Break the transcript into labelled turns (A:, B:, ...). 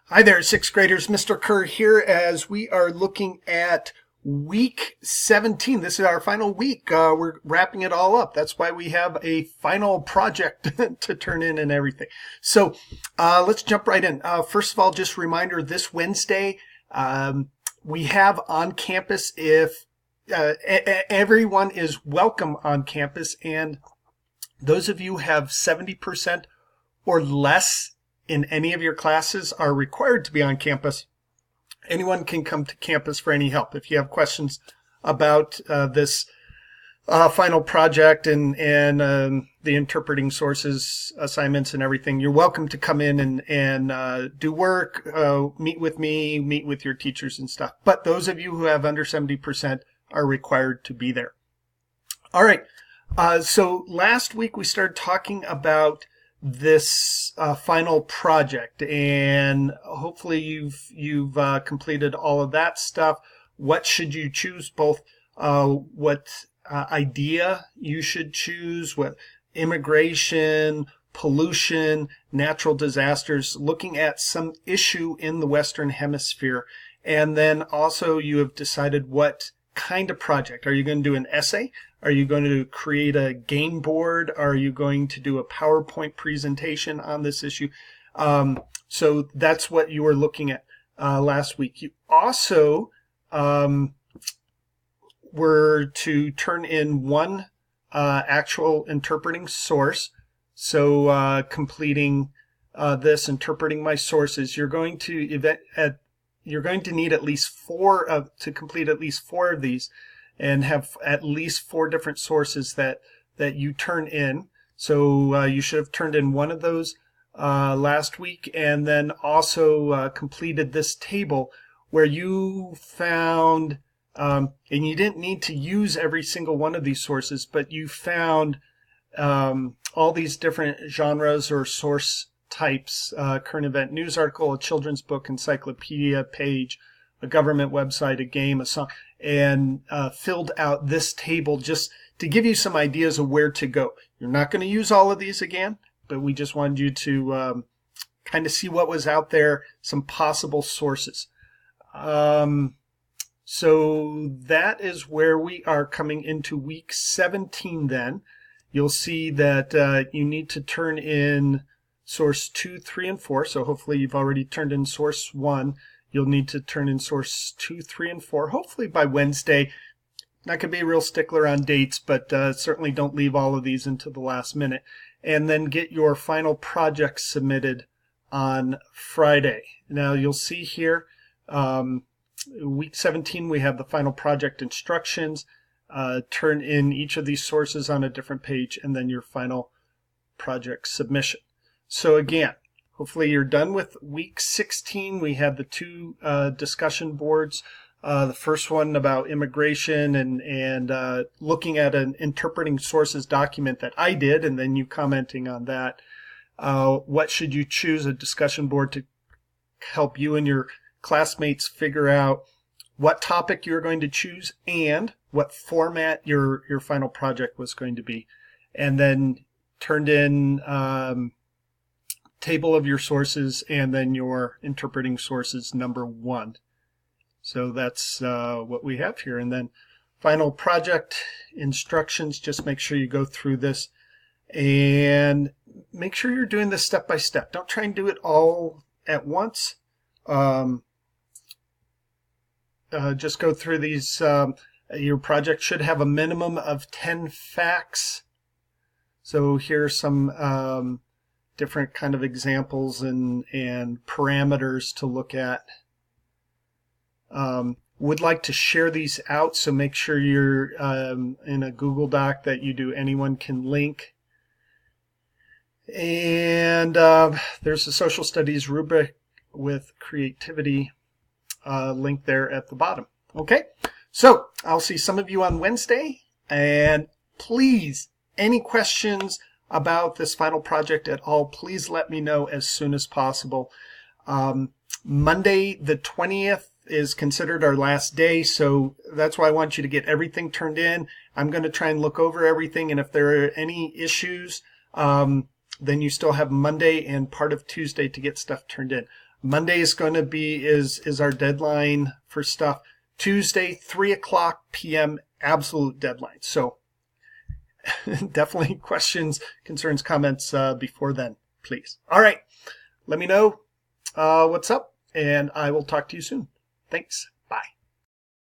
A: Hi there, sixth graders. Mr. Kerr here as we are looking at week 17. This is our final week. We're wrapping it all up. That's why we have a final project to turn in and everything. So let's jump right in. First of all, just a reminder, this Wednesday we have on campus if everyone is welcome on campus, and those of you who have 70% or less in any of your classes are required to be on campus. Anyone can come to campus for any help. If you have questions about this final project and the interpreting sources assignments and everything, you're welcome to come in and do work, meet with me, meet with your teachers and stuff. But those of you who have under 70% are required to be there. All right. So last week we started talking about this final project, and hopefully you've completed all of that stuff. What should you choose? Both what idea you should choose, what immigration, pollution, natural disasters, looking at some issue in the Western Hemisphere. And then also you have decided what kind of project. Are you going to do an essay? Are you going to create a game board? Are you going to do a PowerPoint presentation on this issue? So that's what you were looking at last week. You also were to turn in one actual interpreting source. So completing this, interpreting my sources, you're going to need at least to complete at least four of these, and have at least four different sources that you turn in. So you should have turned in one of those last week, and then also completed this table where you found, and you didn't need to use every single one of these sources, but you found all these different genres or source types: current event news article, a children's book, encyclopedia page, a government website, a game, a song, and filled out this table just to give you some ideas of where to go. You're not going to use all of these again, but we just wanted you to kind of see what was out there, some possible sources. So that is where we are coming into week 17 then. You'll see that you need to turn in source 2, 3, and 4. So hopefully you've already turned in source 1. You'll need to turn in source 2, 3, and 4, hopefully by Wednesday. Not going to be a real stickler on dates, but certainly don't leave all of these until the last minute. And then get your final project submitted on Friday. Now you'll see here, week 17, we have the final project instructions. Turn in each of these sources on a different page, and then your final project submission. So again, hopefully you're done with week 16. We have the two discussion boards. The first one about immigration and looking at an interpreting sources document that I did, and then you commenting on that. What should you choose? A discussion board to help you and your classmates figure out what topic you're going to choose and what format your final project was going to be. And then turned in table of your sources, and then your interpreting sources number 1. So that's what we have here. And then final project instructions, just make sure you go through this and make sure you're doing this step by step. Don't try and do it all at once. Just go through these. Your project should have a minimum of 10 facts. So here are some different kind of examples and parameters to look at. Would like to share these out, so make sure you're in a Google Doc that you do anyone can link. And there's a social studies rubric with creativity link there at the bottom. Okay, so I'll see some of you on Wednesday, and please, any questions about this final project at all, please let me know as soon as possible. Monday the 20th is considered our last day, so that's why I want you to get everything turned in. I'm going to try and look over everything, and if there are any issues, then you still have Monday and part of Tuesday to get stuff turned in. Monday is going to be is our deadline for stuff. Tuesday, 3:00 p.m. absolute deadline. So definitely questions, concerns, comments before then, please. All right, let me know what's up, and I will talk to you soon. Thanks.